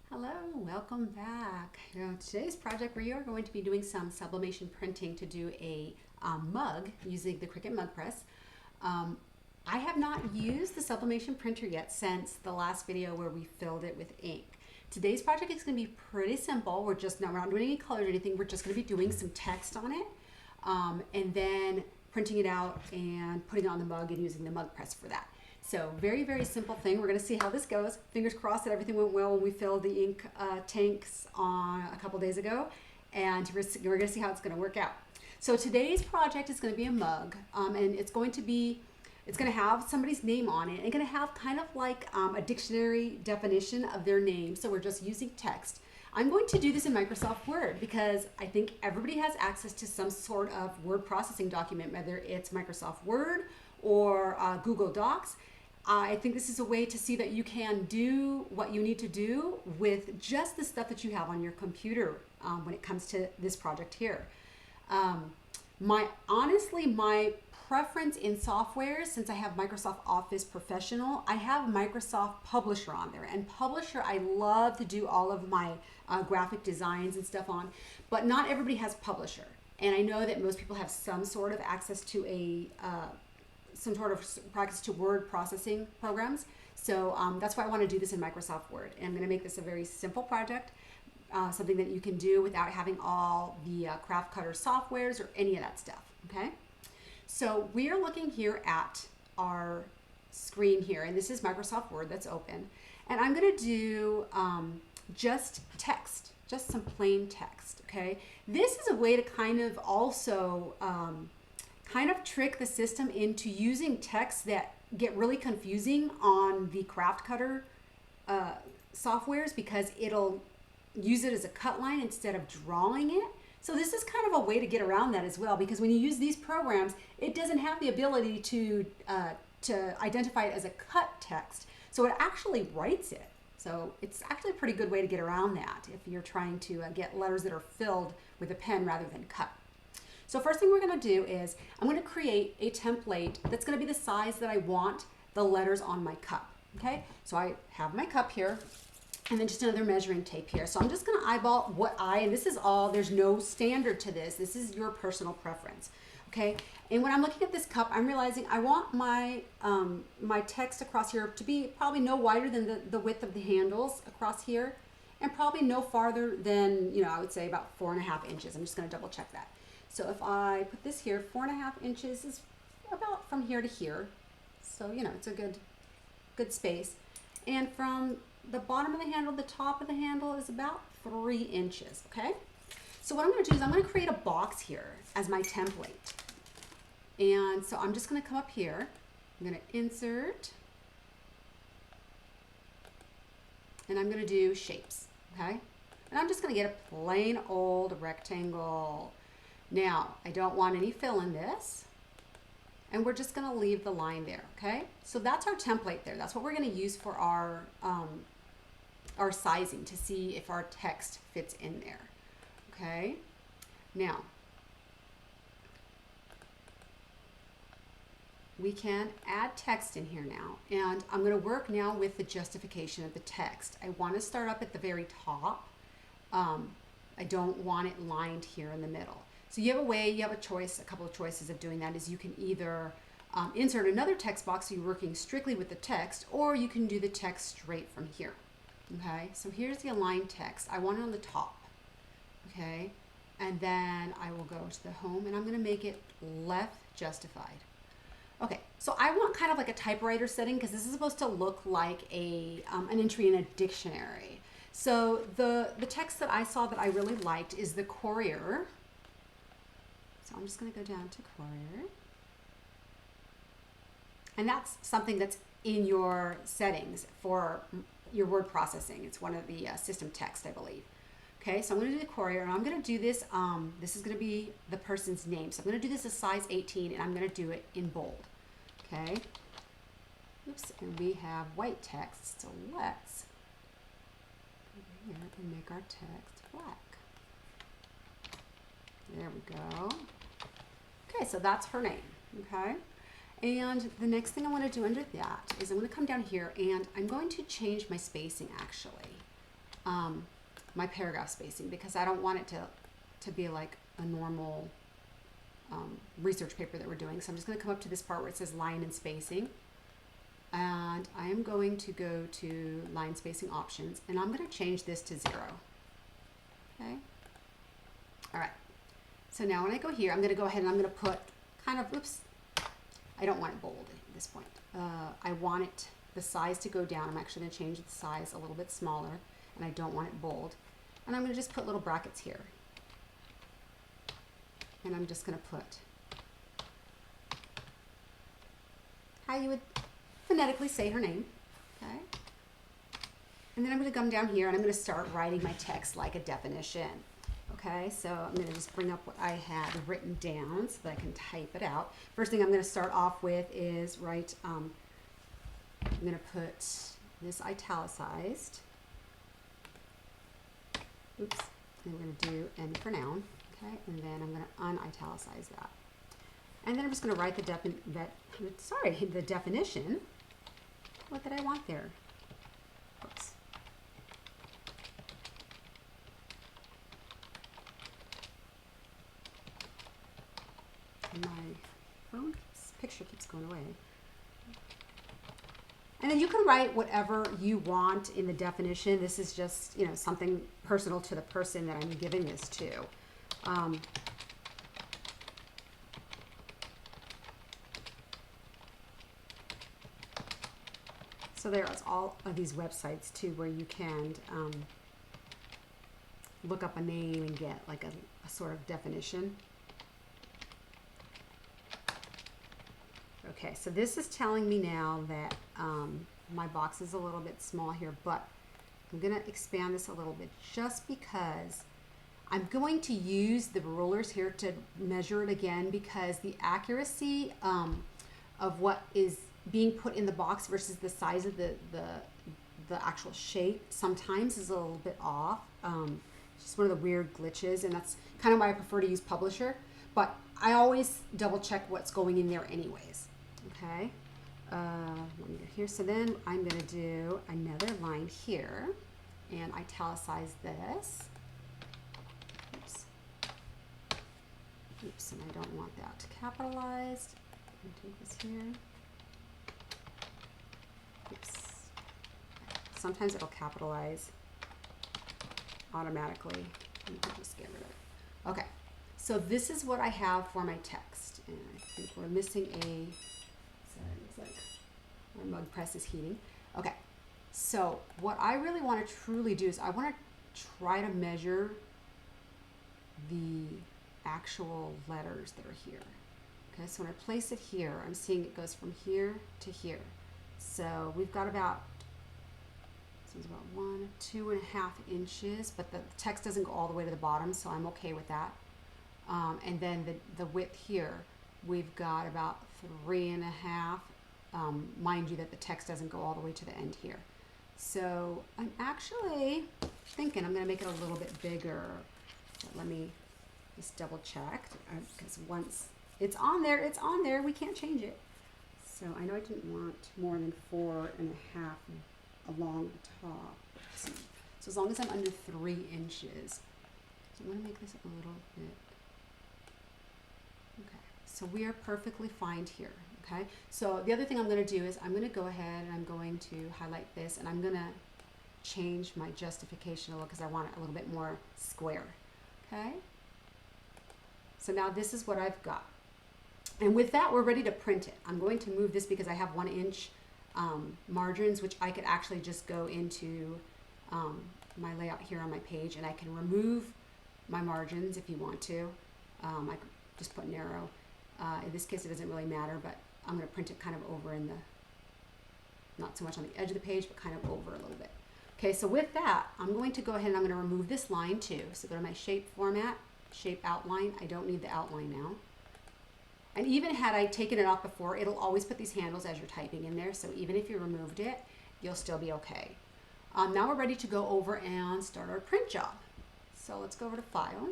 Hello, welcome back. Today's project we are going to be doing some sublimation printing to do a mug using the Cricut mug press. I have not used the sublimation printer yet since the last video where we filled it with ink. Today's project is going to be pretty simple. We're not doing any colors or anything. We're just going to be doing some text on it and then printing it out and putting it on the mug and using the mug press for that. So very, very simple thing. We're going to see how this goes. Fingers crossed that everything went well when we filled the ink tanks on a couple days ago. And we're going to see how it's going to work out. So today's project is going to be a mug. And it's going to have somebody's name on it. And going to have kind of like a dictionary definition of their name. So we're just using text. I'm going to do this in Microsoft Word because I think everybody has access to some sort of word processing document, whether it's Microsoft Word or Google Docs. I think this is a way to see that you can do what you need to do with just the stuff that you have on your computer when it comes to this project here. Honestly, my preference in software, since I have Microsoft Office Professional, I have Microsoft Publisher on there. And Publisher, I love to do all of my graphic designs and stuff on, but not everybody has Publisher. And I know that most people have some sort of access to some sort of practice to word processing programs. So that's why I want to do this in Microsoft Word. And I'm going to make this a very simple project, something that you can do without having all the craft cutter softwares or any of that stuff, okay? So we are looking here at our screen here, and this is Microsoft Word that's open. And I'm going to do just text, just some plain text, okay? This is a way to kind of also trick the system into using text that get really confusing on the craft cutter softwares because it'll use it as a cut line instead of drawing it. So this is kind of a way to get around that as well, because when you use these programs, it doesn't have the ability to identify it as a cut text. So it actually writes it. So it's actually a pretty good way to get around that if you're trying to get letters that are filled with a pen rather than cut. So first thing we're going to do is I'm going to create a template that's going to be the size that I want the letters on my cup. Okay, so I have my cup here and then just another measuring tape here. So I'm just going to eyeball and this is all, there's no standard to this. This is your personal preference. Okay, and when I'm looking at this cup, I'm realizing I want my my text across here to be probably no wider than the width of the handles across here, and probably no farther than, I would say about 4.5 inches. I'm just going to double check that. So if I put this here, 4.5 inches is about from here to here. So, it's a good space. And from the bottom of the handle, the top of the handle is about 3 inches, okay? So what I'm gonna do is I'm gonna create a box here as my template. And so I'm just gonna come up here, I'm gonna insert, and I'm gonna do shapes, okay? And I'm just gonna get a plain old rectangle. Now, I don't want any fill in this, and we're just gonna leave the line there, okay? So that's our template there. That's what we're gonna use for our sizing to see if our text fits in there, okay? Now, we can add text in here now, and I'm gonna work now with the justification of the text. I wanna start up at the very top. I don't want it lined here in the middle. So you have a choice, a couple of choices of doing that is you can either insert another text box so you're working strictly with the text, or you can do the text straight from here. Okay, so here's the aligned text. I want it on the top. Okay, and then I will go to the home and I'm going to make it left justified. Okay, so I want kind of like a typewriter setting because this is supposed to look like an entry in a dictionary. So the text that I saw that I really liked is the Courier. So I'm just going to go down to Courier. And that's something that's in your settings for your word processing. It's one of the system text, I believe. Okay, so I'm going to do the Courier, and I'm going to do this. This is going to be the person's name. So I'm going to do this as size 18, and I'm going to do it in bold. Okay. Oops, and we have white text. So let's go here and make our text black. There we go. Okay, so that's her name, okay? And the next thing I want to do under that is I'm going to come down here and I'm going to change my spacing actually. my paragraph spacing, because I don't want it to be like a normal research paper that we're doing. So I'm just going to come up to this part where it says line and spacing. And I am going to go to line spacing options, and I'm going to change this to 0. Okay. All right. So now when I go here, I'm going to go ahead and I'm going to put kind of, oops, I don't want it bold at this point. I want it, the size to go down. I'm actually going to change the size a little bit smaller, and I don't want it bold. And I'm going to just put little brackets here. And I'm just going to put how you would phonetically say her name. Okay. And then I'm going to come down here and I'm going to start writing my text like a definition. Okay, so I'm going to just bring up what I had written down so that I can type it out. First thing I'm going to start off with is write, I'm going to put this italicized. Oops, and we're going to do N for noun. Okay, and then I'm going to unitalicize that. And then I'm just going to write the definition. What did I want there? Oops. My phone picture keeps going away. And then you can write whatever you want in the definition. This is just, you know, something personal to the person that I'm giving this to. So there's all of these websites too where you can look up a name and get like a sort of definition. Okay, so this is telling me now that my box is a little bit small here, but I'm going to expand this a little bit just because I'm going to use the rulers here to measure it again, because the accuracy of what is being put in the box versus the size of the actual shape sometimes is a little bit off. It's just one of the weird glitches, and that's kind of why I prefer to use Publisher, but I always double check what's going in there anyways. Okay, let me go here. So then I'm going to do another line here and italicize this. Oops. Oops, and I don't want that capitalized. I'm going to take this here. Oops. Sometimes it'll capitalize automatically. You can just get rid of it. Okay, so this is what I have for my text. And I think we're missing a, sorry, it looks like my mug press is heating. Okay, so what I really want to truly do is I want to try to measure the actual letters that are here. Okay, so when I place it here, I'm seeing it goes from here to here. So we've got about, this is about 2.5 inches, but the text doesn't go all the way to the bottom, so I'm okay with that. And then the width here, we've got about 3.5. Mind you that the text doesn't go all the way to the end here. So I'm actually thinking I'm going to make it a little bit bigger. So let me just double check, because once it's on there, it's on there. We can't change it. So I know I didn't want more than 4.5 along the top. So as long as I'm under 3 inches. So I'm going to make this a little bit. Okay, so we are perfectly fine here. Okay, so the other thing I'm going to do is I'm going to go ahead and I'm going to highlight this, and I'm going to change my justification a little because I want it a little bit more square. Okay, so now this is what I've got. And with that, we're ready to print it. I'm going to move this because I have 1 inch margins, which I could actually just go into my layout here on my page, and I can remove my margins if you want to. I could just put narrow. In this case, it doesn't really matter, but I'm going to print it kind of over in the, not so much on the edge of the page, but kind of over a little bit. Okay, so with that, I'm going to go ahead and I'm going to remove this line too. So go to my shape format, shape outline. I don't need the outline now. And even had I taken it off before, it'll always put these handles as you're typing in there. So even if you removed it, you'll still be okay. Now we're ready to go over and start our print job. So let's go over to File.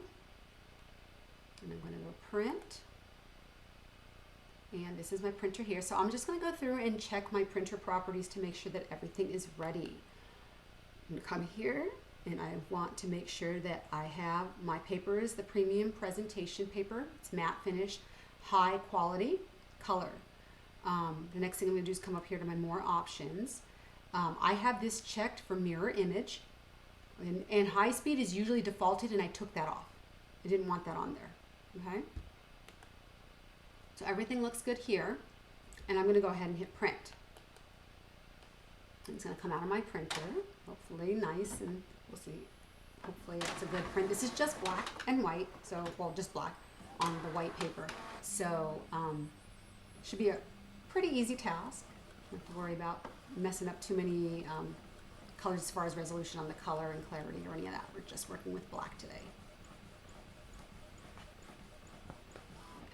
And I'm going to go Print. And this is my printer here. So I'm just going to go through and check my printer properties to make sure that everything is ready. I'm going to come here and I want to make sure that I have my paper is the premium presentation paper. It's matte finish, high quality color. The next thing I'm going to do is come up here to my more options. I have this checked for mirror image, and high speed is usually defaulted, and I took that off. I didn't want that on there. Okay, so everything looks good here, and I'm going to go ahead and hit print. It's going to come out of my printer, hopefully nice, and we'll see. Hopefully it's a good print. This is just black and white, so, well, just black on the white paper. So should be a pretty easy task. Don't have to worry about messing up too many colors as far as resolution on the color and clarity or any of that. We're just working with black today.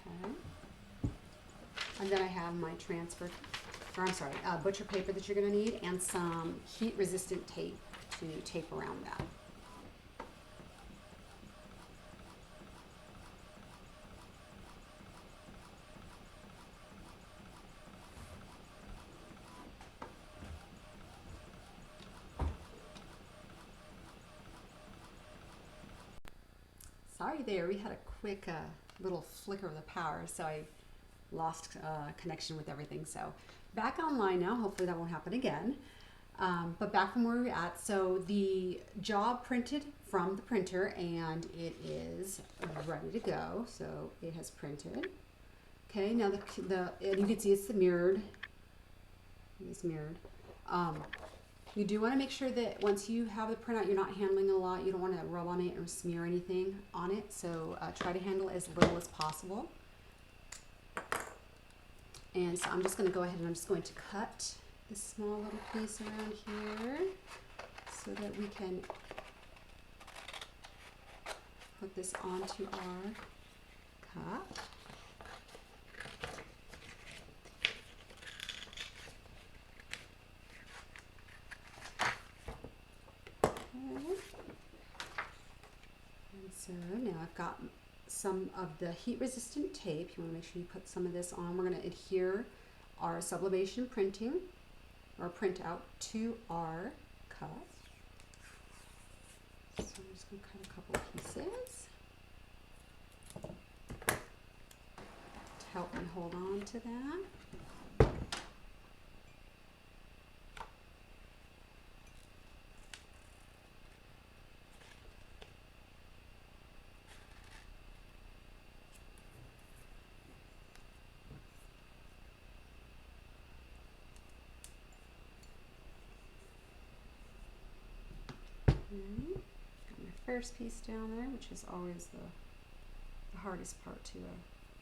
Okay. And then I have my butcher paper that you're going to need, and some heat resistant tape to tape around that. Sorry there, we had a quick little flicker of the power, so I lost connection with everything. So back online now, hopefully that won't happen again. But back from where we were at, so the job printed from the printer, and it is ready to go. So it has printed. Okay, now and you can see it's mirrored. It's mirrored. You do want to make sure that once you have the printout, you're not handling a lot. You don't want to rub on it or smear anything on it. So try to handle as little as possible. And so I'm just going to go ahead and I'm just going to cut this small little piece around here so that we can put this onto our cup. So now I've got some of the heat resistant tape. You want to make sure you put some of this on. We're going to adhere our sublimation printing or printout to our cup. So I'm just going to cut a couple pieces to help me hold on to that. Got my first piece down there, which is always the hardest part to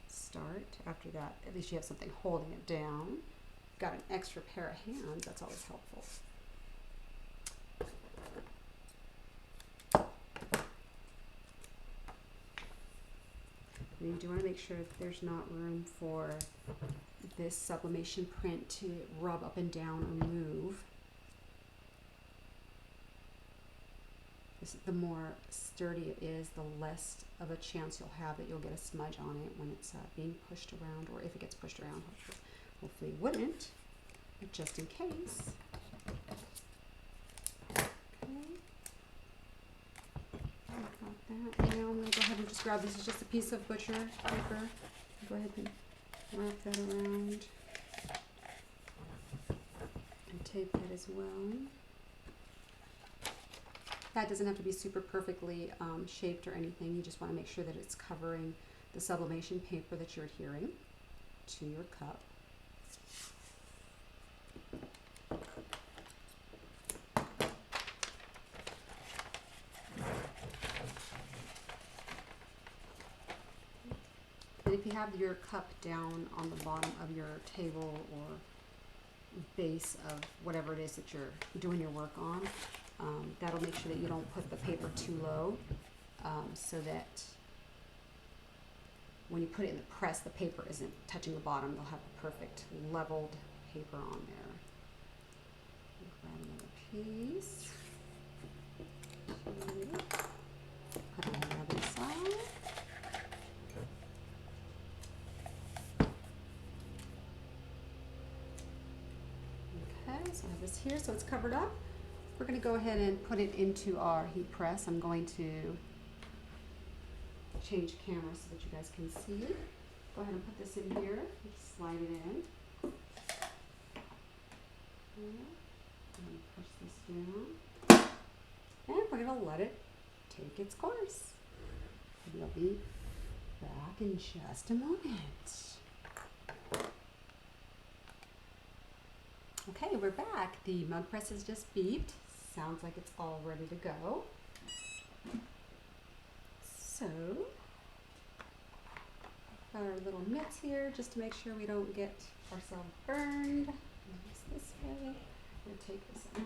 start. After that, at least you have something holding it down. Got an extra pair of hands, that's always helpful. And you do want to make sure that there's not room for this sublimation print to rub up and down or move. The more sturdy it is, the less of a chance you'll have that you'll get a smudge on it when it's being pushed around, or if it gets pushed around. Hopefully it wouldn't, but just in case. Okay. Got that. Now I'm going to go ahead and just grab, this is just a piece of butcher paper. Go ahead and wrap that around and tape that as well. That doesn't have to be super perfectly shaped or anything. You just want to make sure that it's covering the sublimation paper that you're adhering to your cup. And if you have your cup down on the bottom of your table or base of whatever it is that you're doing your work on, that'll make sure that you don't put the paper too low, so that when you put it in the press, the paper isn't touching the bottom. They'll have a perfect leveled paper on there. Grab another piece. Put it on the other side. Okay, so I have this here, so it's covered up. we're going to go ahead and put it into our heat press. I'm going to change cameras so that you guys can see. Go ahead and put this in here. Just slide it in. And push this down. And we're going to let it take its course. We'll be back in just a moment. Okay, we're back. The mug press has just beeped. Sounds like it's all ready to go. So, got our little mitts here just to make sure we don't get ourselves burned. This way. I'm going to take this out.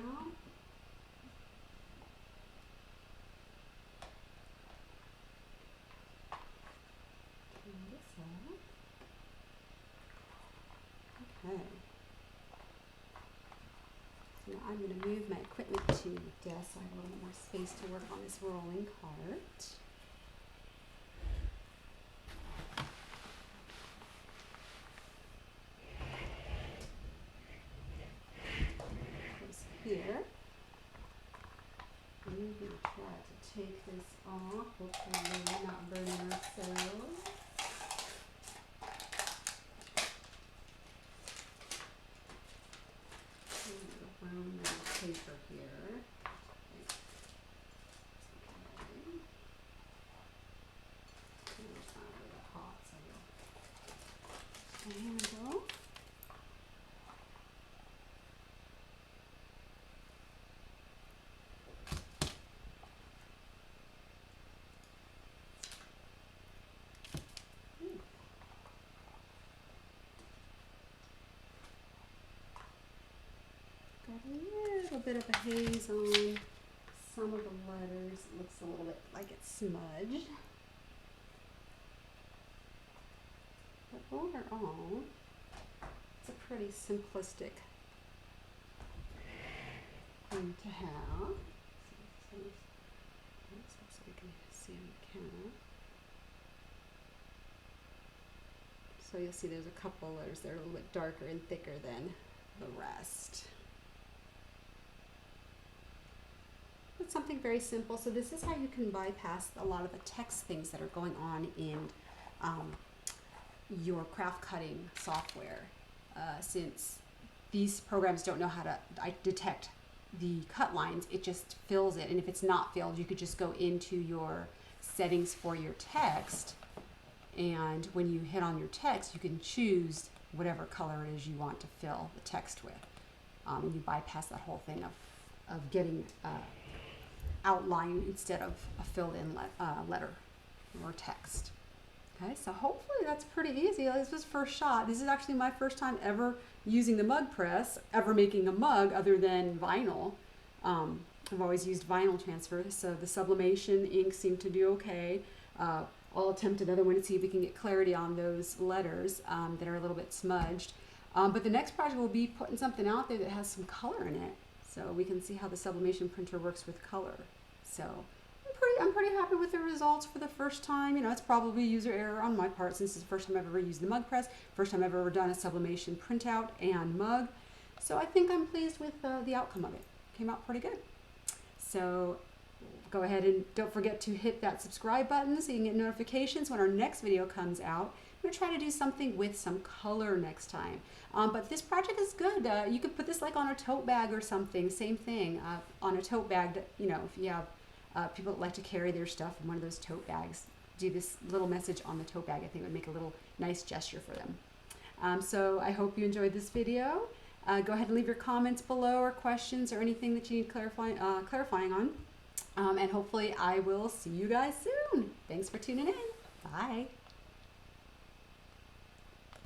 Turn this up. Okay. So now I'm going to move my equipment to the desk so I have a little bit more space to work on this rolling cart. Here. I'm going to try to take this off, hopefully we're not burning ourselves. Around the paper here. Okay. It's not really hot, so here we go. Got a little bit of a haze on some of the letters. It looks a little bit like it's smudged. But overall, it's a pretty simplistic thing to have. So we can see on the camera. So you'll see there's a couple letters that are a little bit darker and thicker than the rest. It's something very simple. So this is how you can bypass a lot of the text things that are going on in your craft cutting software. Since these programs don't know how to detect the cut lines, it just fills it. And if it's not filled, you could just go into your settings for your text. And when you hit on your text, you can choose whatever color it is you want to fill the text with. And you bypass that whole thing of getting outline instead of a filled-in letter or text. Okay, so hopefully that's pretty easy. This was first shot. This is actually my first time ever using the mug press, ever making a mug other than vinyl. I've always used vinyl transfer, so the sublimation ink seemed to do okay. I'll attempt another one to see if we can get clarity on those letters that are a little bit smudged. But the next project will be putting something out there that has some color in it, so we can see how the sublimation printer works with color. So I'm pretty happy with the results for the first time. You know, it's probably user error on my part since it's the first time I've ever used the mug press, first time I've ever done a sublimation printout and mug. So I think I'm pleased with the outcome of it. Came out pretty good. So go ahead and don't forget to hit that subscribe button so you can get notifications when our next video comes out. I'm going to try to do something with some color next time. But this project is good. You could put this like on a tote bag or something. Same thing on a tote bag. That, you know, if you have people that like to carry their stuff in one of those tote bags, do this little message on the tote bag. I think it would make a little nice gesture for them. So I hope you enjoyed this video. Go ahead and leave your comments below or questions or anything that you need clarifying on. And hopefully I will see you guys soon. Thanks for tuning in. Bye.